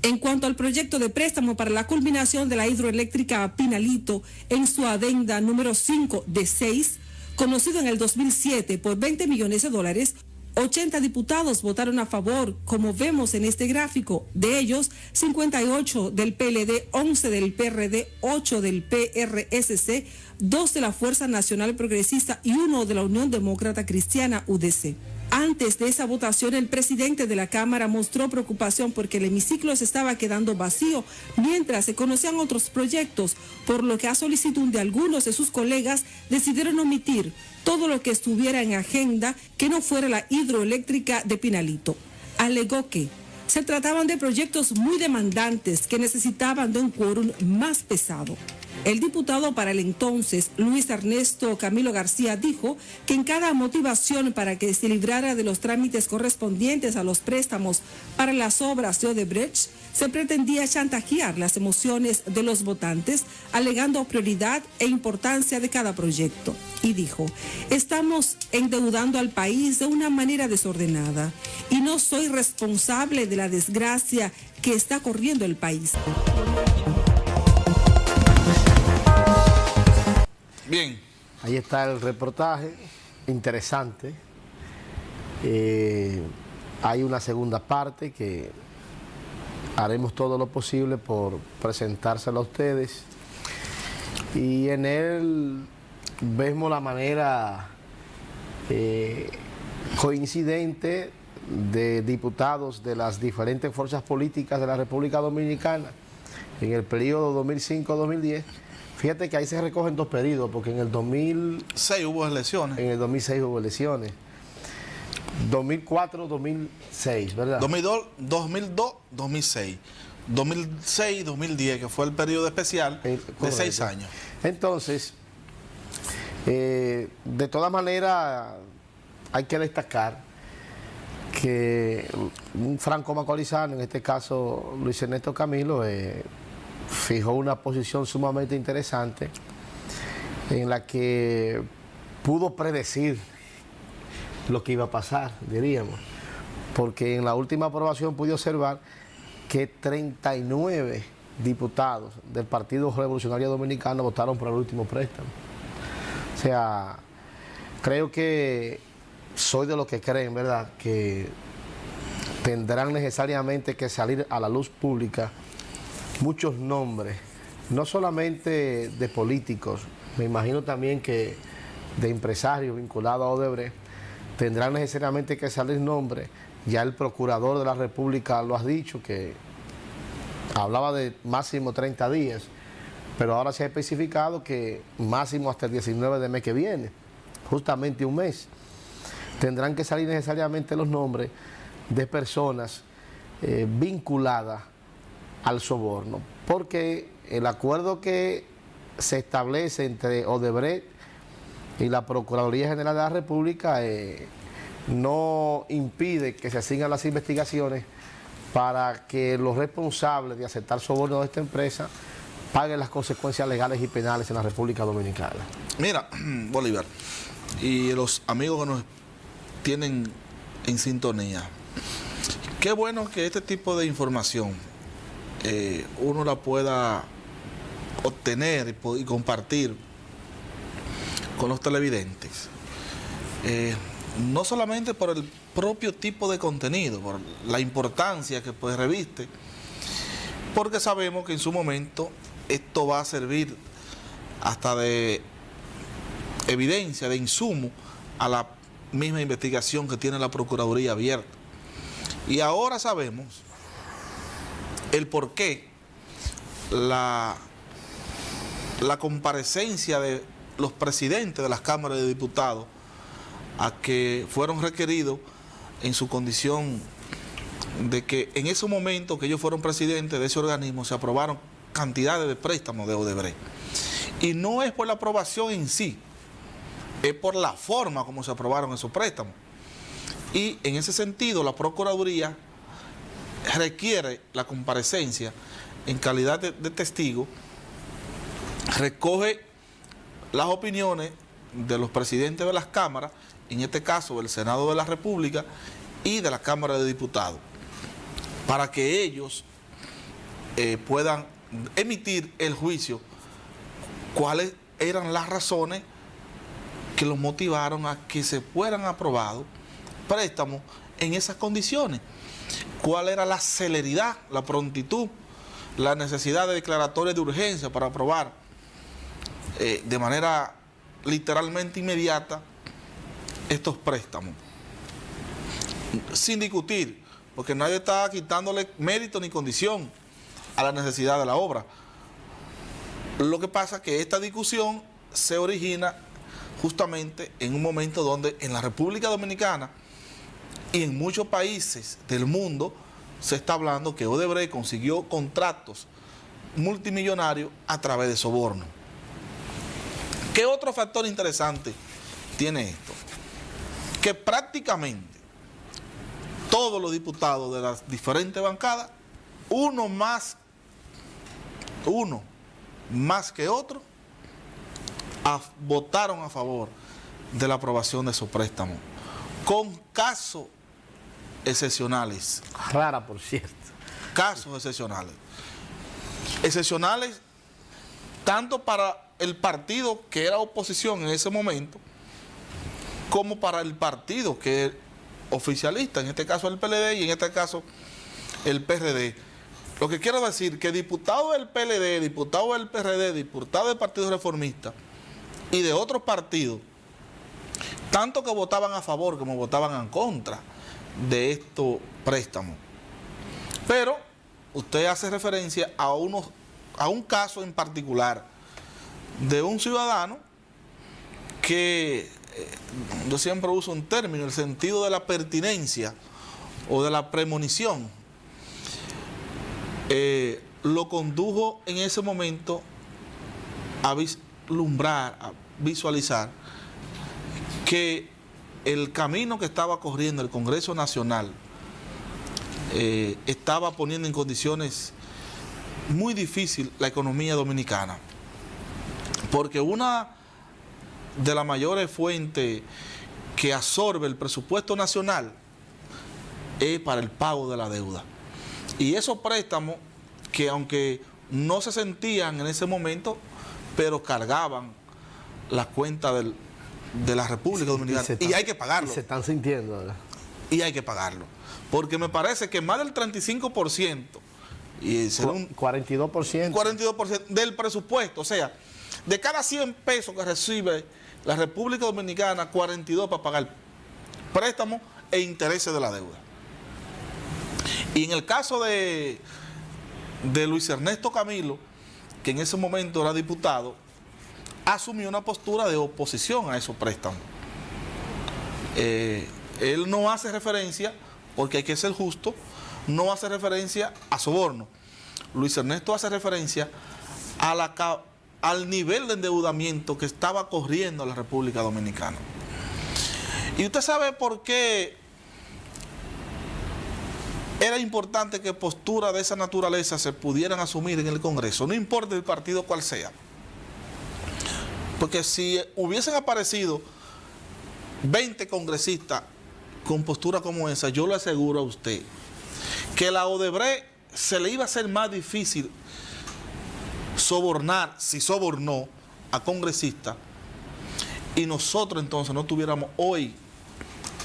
En cuanto al proyecto de préstamo para la culminación de la hidroeléctrica Pinalito en su adenda número 5 de 6, conocido en el 2007 por 20 millones de dólares, 80 diputados votaron a favor, como vemos en este gráfico. De ellos, 58 del PLD, 11 del PRD, 8 del PRSC, 2 de la Fuerza Nacional Progresista y 1 de la Unión Demócrata Cristiana, UDC. Antes de esa votación, el presidente de la Cámara mostró preocupación porque el hemiciclo se estaba quedando vacío mientras se conocían otros proyectos, por lo que a solicitud de algunos de sus colegas decidieron omitir todo lo que estuviera en agenda que no fuera la hidroeléctrica de Pinalito. Alegó que se trataban de proyectos muy demandantes que necesitaban de un quórum más pesado. El diputado para el entonces, Luis Ernesto Camilo García, dijo que en cada motivación para que se librara de los trámites correspondientes a los préstamos para las obras de Odebrecht, se pretendía chantajear las emociones de los votantes, alegando prioridad e importancia de cada proyecto. Y dijo, estamos endeudando al país de una manera desordenada y no soy responsable de la desgracia que está corriendo el país. Bien. Ahí está el reportaje, interesante. Hay una segunda parte que haremos todo lo posible por presentárselo a ustedes. Y en él vemos la manera coincidente de diputados de las diferentes fuerzas políticas de la República Dominicana en el periodo 2005-2010. Fíjate que ahí se recogen dos periodos, porque en el 2006 hubo elecciones. En el 2006 hubo elecciones. 2004-2006, ¿verdad? 2002-2006. 2006-2010, que fue el periodo especial de 6 años. Entonces, de todas maneras, hay que destacar que un franco macorizano, en este caso Luis Ernesto Camilo, fijó una posición sumamente interesante en la que pudo predecir lo que iba a pasar, diríamos, porque en la última aprobación pude observar que 39 diputados del Partido Revolucionario Dominicano votaron por el último préstamo. O sea, creo que soy de los que creen, ¿verdad?, que tendrán necesariamente que salir a la luz pública muchos nombres, no solamente de políticos, me imagino también que de empresarios vinculados a Odebrecht, tendrán necesariamente que salir nombres. Ya el procurador de la República lo ha dicho, que hablaba de máximo 30 días, pero ahora se ha especificado que máximo hasta el 19 de mes que viene, justamente un mes. Tendrán que salir necesariamente los nombres de personas vinculadas al soborno, porque el acuerdo que se establece entre Odebrecht y la Procuraduría General de la República no impide que se sigan las investigaciones para que los responsables de aceptar soborno de esta empresa paguen las consecuencias legales y penales en la República Dominicana. Mira, Bolívar, y los amigos que nos tienen en sintonía, qué bueno que este tipo de información uno la pueda obtener y compartir con los televidentes, no solamente por el propio tipo de contenido, por la importancia que pues reviste, porque sabemos que en su momento esto va a servir hasta de evidencia, de insumo a la misma investigación que tiene la Procuraduría abierta. Y ahora sabemos el por qué la comparecencia de los presidentes de las cámaras de diputados a que fueron requeridos en su condición de que en ese momento que ellos fueron presidentes de ese organismo se aprobaron cantidades de préstamos de Odebrecht. Y no es por la aprobación en sí, es por la forma como se aprobaron esos préstamos. Y en ese sentido la Procuraduría requiere la comparecencia en calidad de testigo, recoge las opiniones de los presidentes de las cámaras, en este caso del Senado de la República y de la Cámara de Diputados, para que ellos puedan emitir el juicio cuáles eran las razones que los motivaron a que se fueran aprobados préstamos en esas condiciones. ¿Cuál era la celeridad, la prontitud, la necesidad de declaratorias de urgencia para aprobar de manera literalmente inmediata estos préstamos? Sin discutir, porque nadie está quitándole mérito ni condición a la necesidad de la obra. Lo que pasa es que esta discusión se origina justamente en un momento donde en la República Dominicana y en muchos países del mundo se está hablando que Odebrecht consiguió contratos multimillonarios a través de soborno. ¿Qué otro factor interesante tiene esto? Que prácticamente todos los diputados de las diferentes bancadas, uno más que otro, votaron a favor de la aprobación de esos préstamos, con casos excepcionales. Rara, por cierto. Casos excepcionales. Excepcionales tanto para el partido que era oposición en ese momento, como para el partido que es oficialista, en este caso el PLD y en este caso el PRD. Lo que quiero decir que diputados del PLD, diputados del PRD, diputados del Partido Reformista y de otros partidos, tanto que votaban a favor como votaban en contra de estos préstamos. Pero usted hace referencia a un caso en particular de un ciudadano que yo siempre uso un término, el sentido de la pertinencia o de la premonición, lo condujo en ese momento a vislumbrar, a visualizar que el camino que estaba corriendo el Congreso Nacional estaba poniendo en condiciones muy difíciles la economía dominicana, porque una de las mayores fuentes que absorbe el presupuesto nacional es para el pago de la deuda. Y esos préstamos que aunque no se sentían en ese momento, pero cargaban las cuentas de la República Dominicana. Y hay que pagarlo. Y se están sintiendo, ¿verdad? Y hay que pagarlo. Porque me parece que más del 35%, y será un 42% del presupuesto, o sea, de cada 100 pesos que recibe la República Dominicana, 42 para pagar préstamos e intereses de la deuda. Y en el caso de Luis Ernesto Camilo, que en ese momento era diputado, asumió una postura de oposición a esos préstamos. Él no hace referencia, porque hay que ser justo, no hace referencia a soborno. Luis Ernesto hace referencia al nivel de endeudamiento que estaba corriendo la República Dominicana. Y usted sabe por qué era importante que posturas de esa naturaleza se pudieran asumir en el Congreso, no importa el partido cual sea. Porque si hubiesen aparecido 20 congresistas con postura como esa, yo le aseguro a usted que la Odebrecht se le iba a hacer más difícil sobornar, si sobornó a congresistas, y nosotros entonces no tuviéramos hoy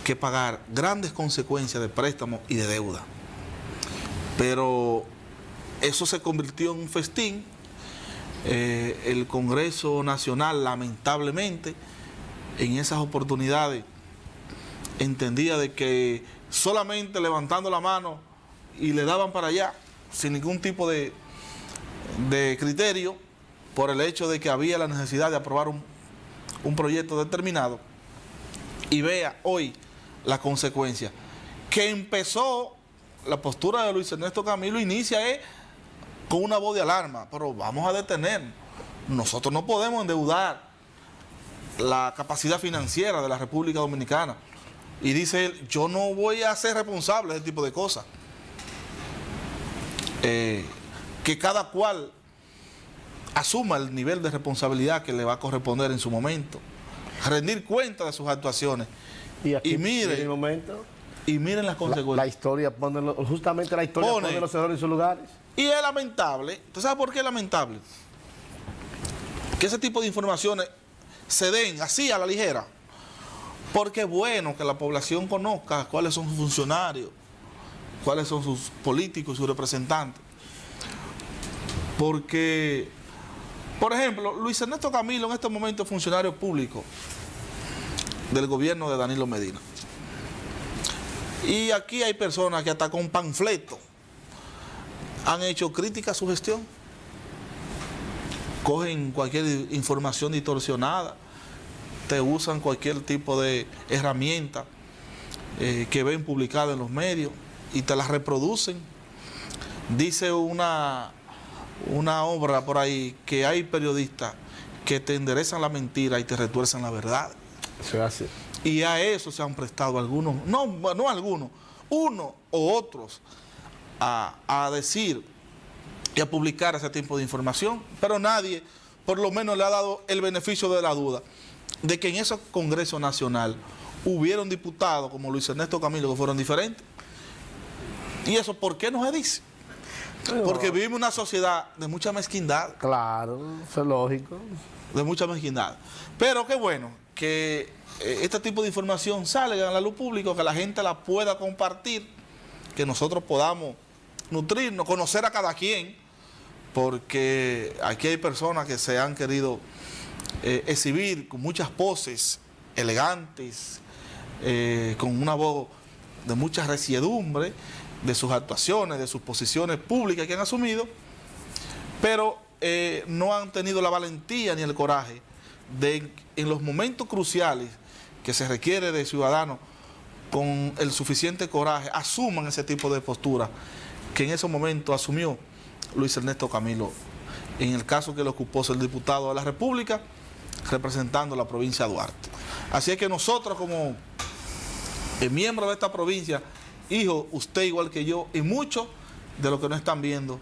que pagar grandes consecuencias de préstamos y de deuda. Pero eso se convirtió en un festín. El Congreso Nacional, lamentablemente, en esas oportunidades entendía de que solamente levantando la mano y le daban para allá, sin ningún tipo de criterio, por el hecho de que había la necesidad de aprobar un proyecto determinado. Y vea hoy la consecuencia, que empezó la postura de Luis Ernesto Camilo, inicia con una voz de alarma, pero vamos a detenernos. Nosotros no podemos endeudar la capacidad financiera de la República Dominicana. Y dice él, yo no voy a ser responsable de ese tipo de cosas. Que cada cual asuma el nivel de responsabilidad que le va a corresponder en su momento, rendir cuenta de sus actuaciones. Y aquí, y mire, en el momento, Y miren las consecuencias. La historia justamente la historia pone los errores en sus lugares. Y es lamentable. ¿Tú sabes por qué es lamentable? Que ese tipo de informaciones se den así a la ligera. Porque es bueno que la población conozca cuáles son sus funcionarios, cuáles son sus políticos, sus representantes. Porque, por ejemplo, Luis Ernesto Camilo en este momento es funcionario público del gobierno de Danilo Medina. Y aquí hay personas que hasta con panfletos han hecho crítica a su gestión. Cogen cualquier información distorsionada, te usan cualquier tipo de herramienta que ven publicada en los medios y te la reproducen. Dice una obra por ahí que hay periodistas que te enderezan la mentira y te retuercen la verdad. Eso es así. Y a eso se han prestado algunos, no algunos, unos o otros a decir y a publicar ese tipo de información, pero nadie por lo menos le ha dado el beneficio de la duda de que en ese Congreso Nacional hubieron diputados como Luis Ernesto Camilo que fueron diferentes. ¿Y eso por qué no se dice? Porque vivimos una sociedad de mucha mezquindad. Claro, eso es lógico. De mucha mezquindad. Pero qué bueno que este tipo de información salga a la luz pública, que la gente la pueda compartir, que nosotros podamos nutrirnos, conocer a cada quien, porque aquí hay personas que se han querido exhibir con muchas poses elegantes, con una voz de mucha resiedumbre de sus actuaciones, de sus posiciones públicas que han asumido, pero no han tenido la valentía ni el coraje de, en los momentos cruciales que se requiere de ciudadanos con el suficiente coraje, asuman ese tipo de postura que en ese momento asumió Luis Ernesto Camilo, en el caso que le ocupó ser diputado de la República, representando la provincia de Duarte. Así es que nosotros como miembros de esta provincia, hijo, usted igual que yo y muchos de los que nos están viendo,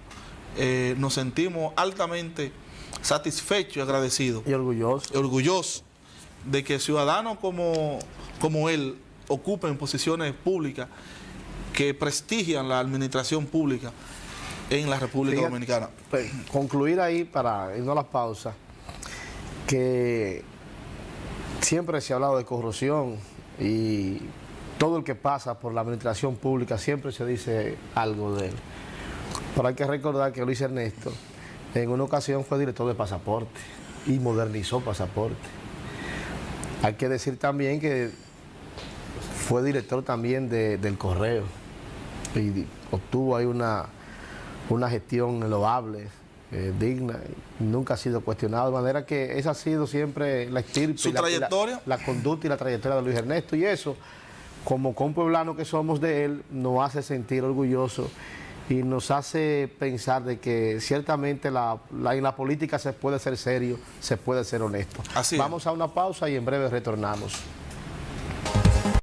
nos sentimos altamente satisfechos y agradecidos. Y orgullosos. Orgullosos de que ciudadanos como él ocupen posiciones públicas que prestigian la administración pública en la República Dominicana. Pues, concluir ahí para irnos a la pausa, que siempre se ha hablado de corrupción y todo el que pasa por la administración pública siempre se dice algo de él. Pero hay que recordar que Luis Ernesto en una ocasión fue director de pasaporte y modernizó pasaporte. Hay que decir también que fue director también del Correo y obtuvo ahí una gestión loable, digna, y nunca ha sido cuestionado, de manera que esa ha sido siempre la estirpe, su trayectoria, la conducta y la trayectoria de Luis Ernesto, y eso, como compueblanos que somos de él, nos hace sentir orgullosos y nos hace pensar de que ciertamente en la política se puede ser serio, se puede ser honesto. Así Vamos a una pausa y en breve retornamos.